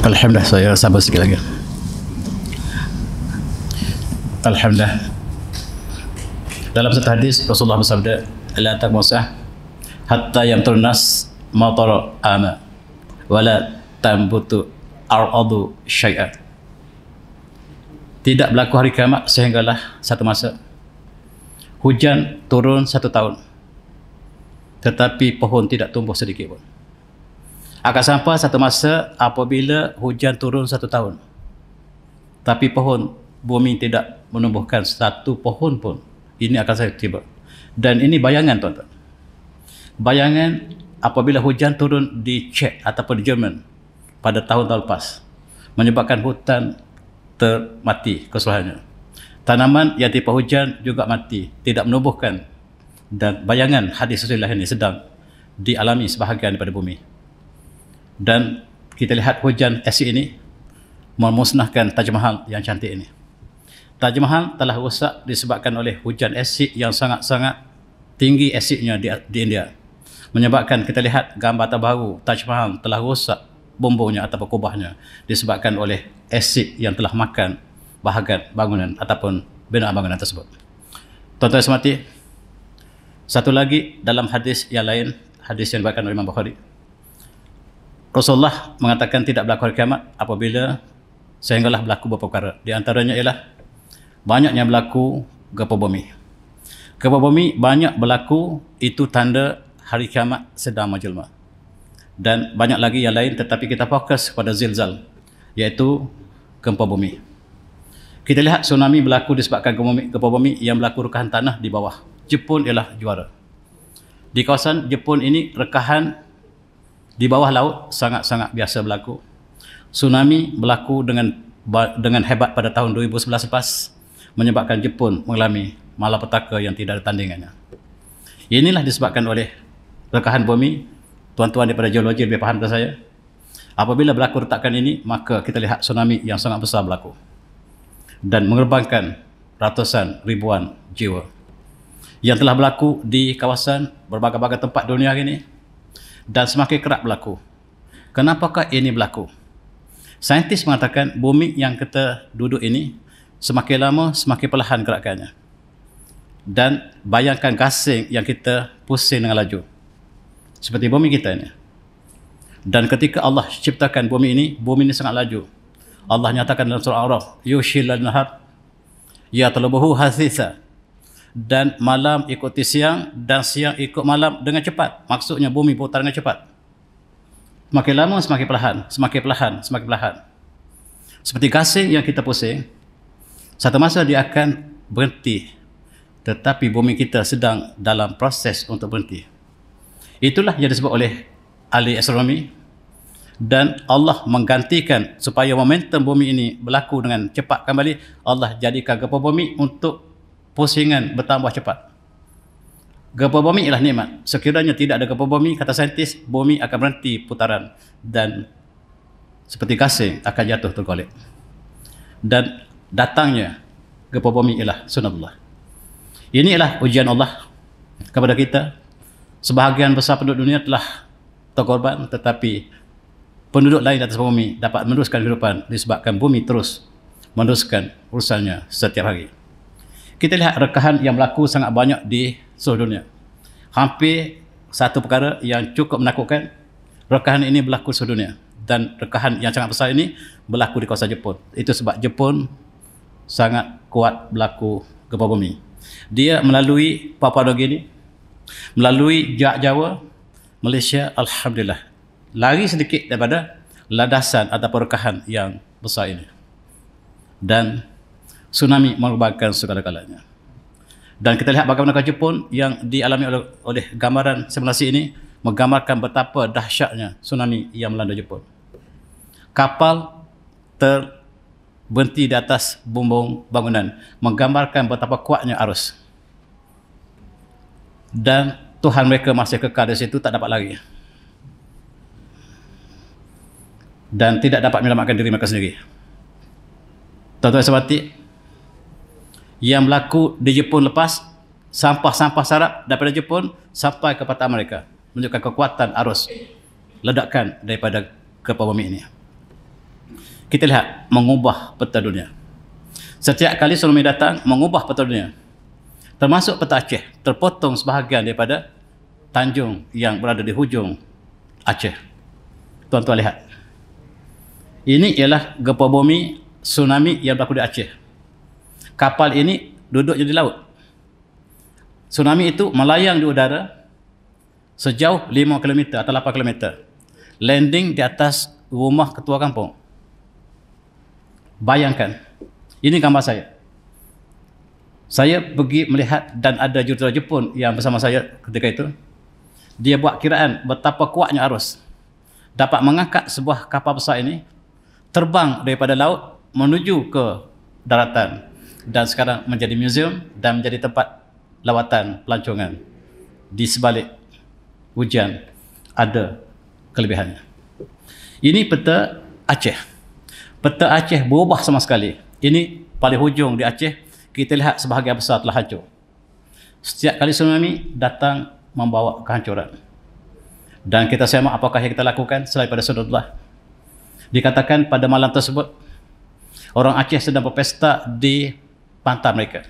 Alhamdulillah, saya sabar sikit lagi. Alhamdulillah. Dalam satu hadis Rasulullah bersabda, la taqmusah hatta yamtur nas matar ama wala tambutu al-ardu syai'an. Tidak berlaku hari kiamat sehinggalah satu masa hujan turun 1 tahun tetapi pohon tidak tumbuh sedikit pun. Akan sampai satu masa apabila hujan turun 1 tahun tapi pohon bumi tidak menumbuhkan satu pohon pun ini akan saya tiba. Dan ini bayangan, tuan-tuan. Bayangan apabila hujan turun di Czech ataupun di Jerman pada tahun-tahun lepas, menyebabkan hutan mati keseluruhannya. Tanaman yang tipu hujan juga mati, tidak menumbuhkan. Dan bayangan hadis Rasulullah ini sedang dialami sebahagian daripada bumi. Dan kita lihat hujan asid ini memusnahkan Taj Mahal yang cantik ini. Taj Mahal telah rosak disebabkan oleh hujan asid yang sangat-sangat tinggi asidnya di India. Menyebabkan kita lihat gambar terbaru Taj Mahal telah rosak bumbungnya ataupun kubahnya disebabkan oleh asid yang telah makan bahagian bangunan ataupun binaan bangunan tersebut. Tuan-tuan yang semati, satu lagi dalam hadis yang lain, hadis yang diriwayatkan oleh Imam Bukhari, Rasulullah mengatakan tidak berlaku hari kiamat apabila sehinggalah berlaku beberapa perkara. Di antaranya ialah banyaknya berlaku gempa bumi. Gempa bumi banyak berlaku, itu tanda hari kiamat sedang menjelma. Dan banyak lagi yang lain, tetapi kita fokus pada zilzal, iaitu gempa bumi. Kita lihat tsunami berlaku disebabkan gempa bumi yang berlaku rekahan tanah di bawah. Jepun ialah juara. Di kawasan Jepun ini, rekahan di bawah laut sangat-sangat biasa berlaku. Tsunami berlaku dengan hebat pada tahun 2011 lepas, menyebabkan Jepun mengalami malapetaka yang tidak ada tandingannya. Inilah disebabkan oleh rekahan bumi. Tuan-tuan daripada geologi lebih faham daripada saya. Apabila berlaku retakan ini, maka kita lihat tsunami yang sangat besar berlaku dan mengerbangkan ratusan ribuan jiwa yang telah berlaku di kawasan berbagai-bagai tempat dunia hari ini dan semakin kerap berlaku. Kenapakah ini berlaku? Saintis mengatakan bumi yang kita duduk ini semakin lama semakin perlahan gerakannya. Dan bayangkan gasing yang kita pusing dengan laju, seperti bumi kita ini. Dan ketika Allah ciptakan bumi ini sangat laju. Allah nyatakan dalam surah Al-A'raf, yushilal nahar yatlubuhu hasisa. Dan malam ikuti siang dan siang ikut malam dengan cepat. Maksudnya bumi putar dengan cepat. Semakin lama semakin perlahan, semakin perlahan, semakin perlahan. Seperti gasing yang kita pusing, satu masa dia akan berhenti. Tetapi bumi kita sedang dalam proses untuk berhenti. Itulah yang disebut oleh ahli astronomi, dan Allah menggantikan supaya momentum bumi ini berlaku dengan cepat kembali. Allah jadikan gempa bumi untuk pusingan bertambah cepat. Gempa bumi ialah nikmat. Sekiranya tidak ada gempa bumi, kata saintis, bumi akan berhenti putaran dan seperti gasing akan jatuh tergolek. Dan datangnya gempa bumi ialah sunatullah. Inilah ujian Allah kepada kita. Sebahagian besar penduduk dunia telah terkorban, tetapi penduduk lain di atas bumi dapat meneruskan kehidupan disebabkan bumi terus meneruskan urusannya setiap hari. Kita lihat rekahan yang berlaku sangat banyak di seluruh dunia. Hampir satu perkara yang cukup menakutkan, rekahan ini berlaku di seluruh dunia. Dan rekahan yang sangat besar ini berlaku di kawasan Jepun. Itu sebab Jepun sangat kuat berlaku gempa bumi. Dia melalui Papua Nugini, melalui Jawa, Malaysia, alhamdulillah, lari sedikit daripada landasan atau rekahan yang besar ini. Dan tsunami merupakan segala-galanya. Dan kita lihat bagaimana Jepun yang dialami oleh gambaran simulasi ini menggambarkan betapa dahsyatnya tsunami yang melanda Jepun. Kapal terberhenti di atas bumbung bangunan, menggambarkan betapa kuatnya arus. Dan Tuhan mereka masih kekal di situ, tak dapat lari. Dan tidak dapat menyelamatkan diri mereka sendiri. Tuan-tuan sebati, yang berlaku di Jepun lepas, sampah-sampah sarap daripada Jepun sampai ke patah mereka, menunjukkan kekuatan arus ledakan daripada gempa bumi ini. Kita lihat mengubah peta dunia. Setiap kali tsunami datang, mengubah peta dunia. Termasuk peta Aceh, terpotong sebahagian daripada tanjung yang berada di hujung Aceh. Tuan-tuan lihat. Ini ialah gempa bumi tsunami yang berlaku di Aceh. Kapal ini duduk di laut. Tsunami itu melayang di udara sejauh 5 km atau 8 km. Landing di atas rumah ketua kampung. Bayangkan. Ini gambar saya. Saya pergi melihat dan ada jurutera Jepun yang bersama saya ketika itu. Dia buat kiraan betapa kuatnya arus dapat mengangkat sebuah kapal besar ini terbang daripada laut menuju ke daratan dan sekarang menjadi museum dan menjadi tempat lawatan pelancongan. Di sebalik hujan ada kelebihannya. Ini peta Aceh. Peta Aceh berubah sama sekali. Ini paling hujung di Aceh, kita lihat sebahagian besar telah hancur. Setiap kali tsunami datang membawa kehancuran. Dan kita semak apakah yang kita lakukan selain pada sudutlah. Dikatakan pada malam tersebut, orang Aceh sedang berpesta di pantai mereka.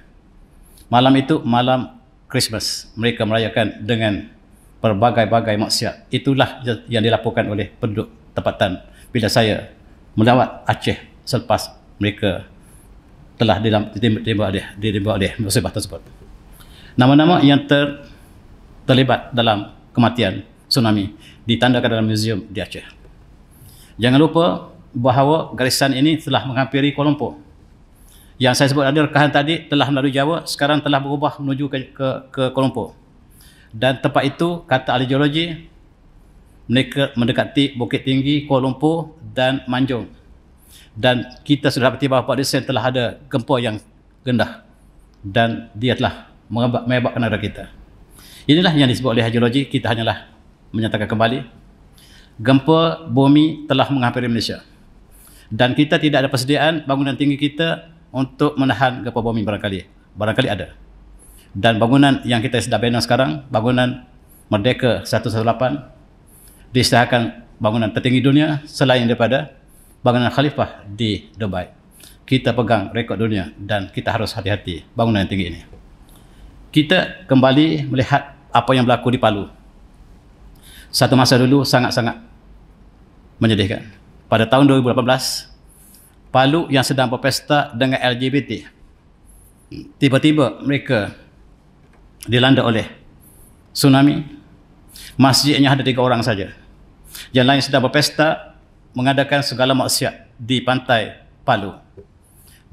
Malam itu malam Christmas. Mereka merayakan dengan berbagai-bagai maksiat. Itulah yang dilaporkan oleh penduduk tempatan bila saya melawat Aceh selepas mereka telah ditembak oleh musibah tersebut. Nama-nama yang terlibat dalam kematian tsunami ditandakan dalam museum di Aceh. Jangan lupa bahawa garisan ini telah menghampiri Kuala Lumpur. Yang saya sebut tadi, rekahan tadi telah melalui Jawa, sekarang telah berubah menuju ke Kuala Lumpur. Dan tempat itu, kata ahli geologi, mereka mendekati Bukit Tinggi, Kuala Lumpur dan Manjung. Dan kita sudah dapati bahawa di sana telah ada gempa yang rendah. Dan dia telah menyebabkan negara kita. Inilah yang disebut oleh ahli geologi, kita hanyalah menyatakan kembali, gempa bumi telah menghampiri Malaysia. Dan kita tidak ada persediaan bangunan tinggi kita untuk menahan gempa bumi barangkali. Barangkali ada. Dan bangunan yang kita sedang bina sekarang, bangunan Merdeka 118, diisytiharkan bangunan tertinggi dunia selain daripada bangunan Khalifah di Dubai. Kita pegang rekod dunia dan kita harus hati-hati bangunan yang tinggi ini. Kita kembali melihat apa yang berlaku di Palu. Satu masa dulu sangat-sangat menyedihkan. Pada tahun 2018, Palu yang sedang berpesta dengan LGBT, tiba-tiba mereka dilanda oleh tsunami. Masjidnya ada 3 orang saja. Yang lain sedang berpesta mengadakan segala maksiat di pantai Palu.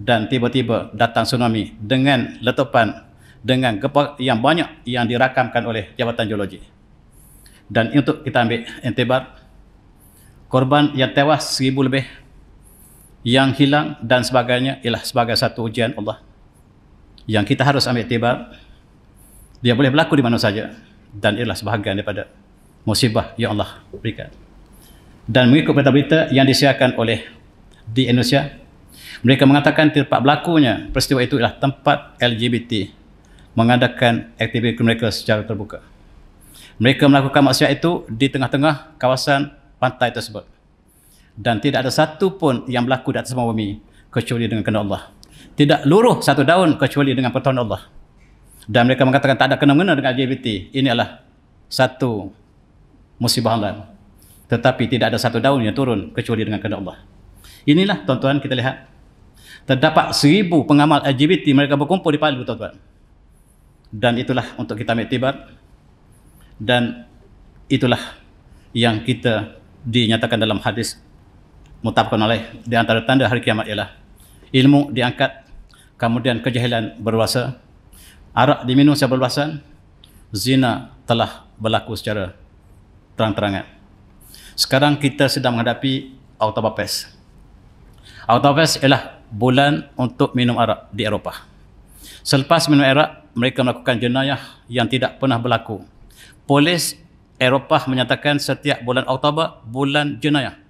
Dan tiba-tiba datang tsunami dengan letupan, dengan gempa yang banyak yang dirakamkan oleh Jabatan Geologi. Dan untuk kita ambil intibar, korban yang tewas 1000 lebih, yang hilang dan sebagainya ialah sebagai satu ujian Allah yang kita harus ambil intibar. Dia boleh berlaku di mana saja dan ialah sebahagian daripada musibah yang Allah berikan. Dan mengikut berita-berita yang disiarkan oleh di Indonesia, mereka mengatakan tempat berlakunya peristiwa itu ialah tempat LGBT mengadakan aktiviti mereka secara terbuka. Mereka melakukan maksiat itu di tengah-tengah kawasan pantai tersebut. Dan tidak ada satu pun yang berlaku di atas muka bumi kecuali dengan kehendak Allah. Tidak luruh satu daun kecuali dengan pertolongan Allah. Dan mereka mengatakan tak ada kena-mengena dengan LGBT. Ini adalah satu musibah Allah. Tetapi tidak ada satu daun yang turun kecuali dengan kehendak Allah. Inilah tuan-tuan kita lihat. Terdapat 1000 pengamal LGBT mereka berkumpul di Palu, tuan-tuan. Dan itulah untuk kita ambil iktibar. Dan itulah yang kita dinyatakan dalam hadis mutabakun alaih. Di antara tanda hari kiamat ialah ilmu diangkat, kemudian kejahilan berluasa, arak diminum secara berluasan, zina telah berlaku secara terang-terangan. Sekarang kita sedang menghadapi Oktoberfest. Oktoberfest ialah bulan untuk minum arak di Eropah. Selepas minum arak, mereka melakukan jenayah yang tidak pernah berlaku. Polis Eropah menyatakan setiap bulan Oktober, bulan jenayah.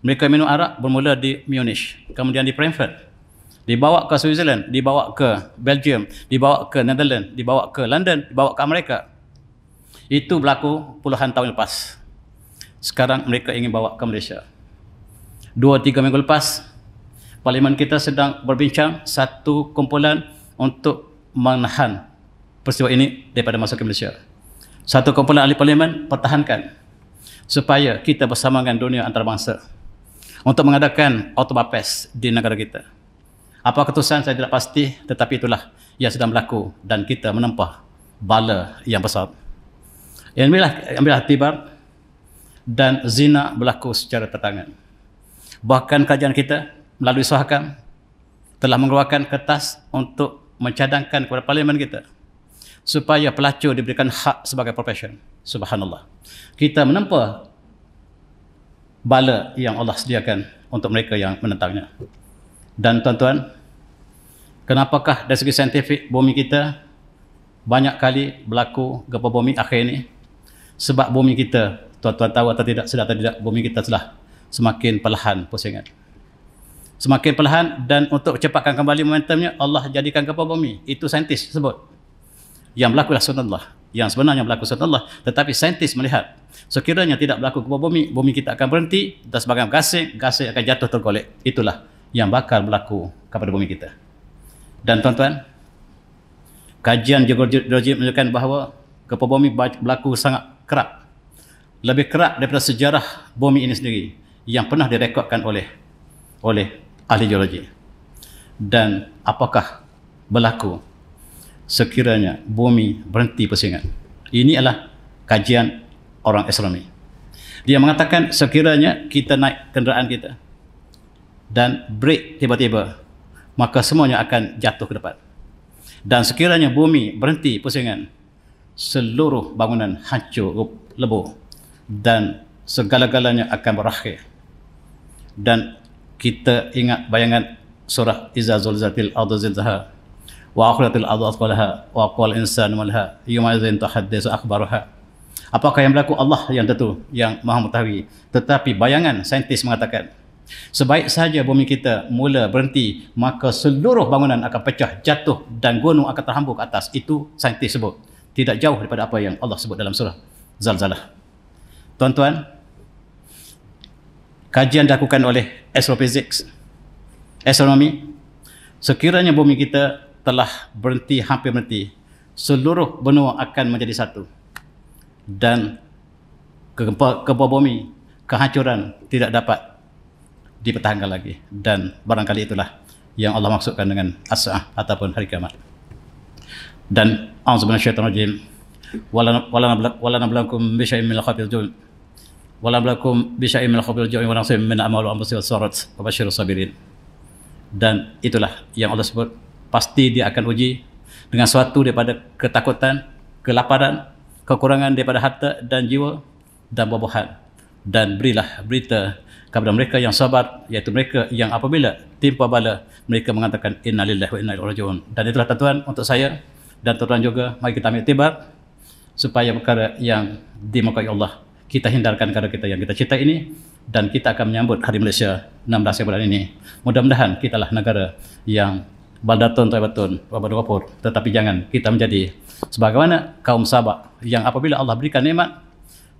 Mereka minum arak bermula di Munich, kemudian di Frankfurt, dibawa ke Switzerland, dibawa ke Belgium, dibawa ke Netherlands, dibawa ke London, dibawa ke Amerika. Itu berlaku puluhan tahun lepas. Sekarang mereka ingin bawa ke Malaysia. 2-3 minggu lepas, Parlimen kita sedang berbincang satu kumpulan untuk menahan peristiwa ini daripada masuk ke Malaysia. Satu kumpulan ahli parlimen pertahankan supaya kita bersama dengan dunia antarabangsa untuk mengadakan Oktoberfest di negara kita. Apa keputusan saya tidak pasti, tetapi itulah yang sedang berlaku dan kita menempah bala yang besar. Ambillah tibar dan zina berlaku secara tertangan. Bahkan kajian kita melalui Sahakam telah mengeluarkan kertas untuk mencadangkan kepada parlimen kita supaya pelacur diberikan hak sebagai profesion. Subhanallah. Kita menempa bala yang Allah sediakan untuk mereka yang menentangnya. Dan tuan-tuan, kenapakah dari segi saintifik bumi kita banyak kali berlaku gempa bumi akhir ini? Sebab bumi kita, tuan-tuan tahu atau tidak, sedar atau tidak, bumi kita telah semakin perlahan pusingan. Semakin perlahan, dan untuk cepatkan kembali momentumnya, Allah jadikan gempa bumi. Itu saintis sebut. Yang berlaku adalah sunnah. Yang sebenarnya berlaku sunnah Allah. Tetapi saintis melihat, sekiranya tidak berlaku gempa bumi, bumi kita akan berhenti dan sebagai gasing akan jatuh tergolek. Itulah yang bakal berlaku kepada bumi kita. Dan tuan-tuan, kajian geologi menunjukkan bahawa gempa bumi berlaku sangat kerap. Lebih kerap daripada sejarah bumi ini sendiri yang pernah direkodkan oleh ahli geologi. Dan apakah berlaku sekiranya bumi berhenti pusingan? Ini adalah kajian orang astronomi. Dia mengatakan sekiranya kita naik kenderaan kita dan brake tiba-tiba, maka semuanya akan jatuh ke depan. Dan sekiranya bumi berhenti pusingan, seluruh bangunan hancur lebur dan segala-galanya akan berakhir. Dan kita ingat bayangan surah Iza zulzilatil ardu zilzalaha wa akhrajatil ardu athqalaha wa qala insanu ma laha yawma idzin tuhadditsu akhbaraha. Apakah yang berlaku? Allah yang tentu, yang Maha mengetahui. Tetapi bayangan saintis mengatakan, sebaik saja bumi kita mula berhenti, maka seluruh bangunan akan pecah, jatuh dan gunung akan terhambur ke atas. Itu saintis sebut. Tidak jauh daripada apa yang Allah sebut dalam surah Zalzalah. Tuan-tuan, kajian dilakukan oleh astrophysics, astronomi, sekiranya bumi kita telah berhenti, hampir berhenti, seluruh benua akan menjadi satu. Dan gempa bumi, kehancuran tidak dapat dipertahankan lagi. Dan barangkali itulah yang Allah maksudkan dengan as-sa'ah ataupun hari kiamat. Dan a'udzubillahi minasyaitonir rajim. Wala nabluwakum bisyai'in minal khawfil ju' wala nabluwakum bisyai'in minal khawfil ju' wa naqsin min al-amwali wal anfusi was-samarat wa basyirus sabirin. Dan itulah yang Allah sebut, pasti dia akan uji dengan suatu daripada ketakutan, kelaparan, kekurangan daripada harta dan jiwa dan buah-buahan. Dan berilah berita kepada mereka yang sabar, iaitu mereka yang apabila timpa bala, mereka mengatakan inna lillahi wa inna ilaihi raji'un. Dan itulah tuan-tuan untuk saya dan tuan-tuan juga, mari kita ambil iktibar supaya perkara yang dimurkai Allah kita hindarkan perkara kita yang kita cintai ini, dan kita akan menyambut Hari Malaysia 16 bulan ini. Mudah-mudahan kitalah negara yang baldatun tayyibatun wa badun ghafur, tetapi jangan kita menjadi sebagaimana kaum Sabak yang apabila Allah berikan nikmat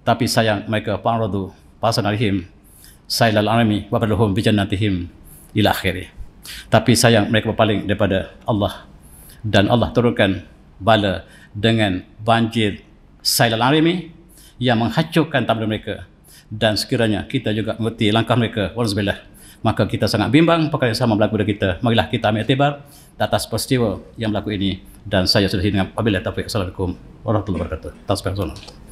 tapi sayang mereka fa'radu fasanalihim sailal arami wa badluhum bi jannatihim ila akhirih. Tapi sayang mereka berpaling daripada Allah, dan Allah turunkan bala dengan banjir sailal arami yang menghancurkan taman mereka. Dan sekiranya kita juga mengerti langkah mereka, walhamdulillah, maka kita sangat bimbang perkara yang sama berlaku dari kita. Marilah kita ambil iktibar atas peristiwa yang berlaku ini. Dan saya sudah dengan wabillahi taufiq. Assalamualaikum warahmatullahi wabarakatuh.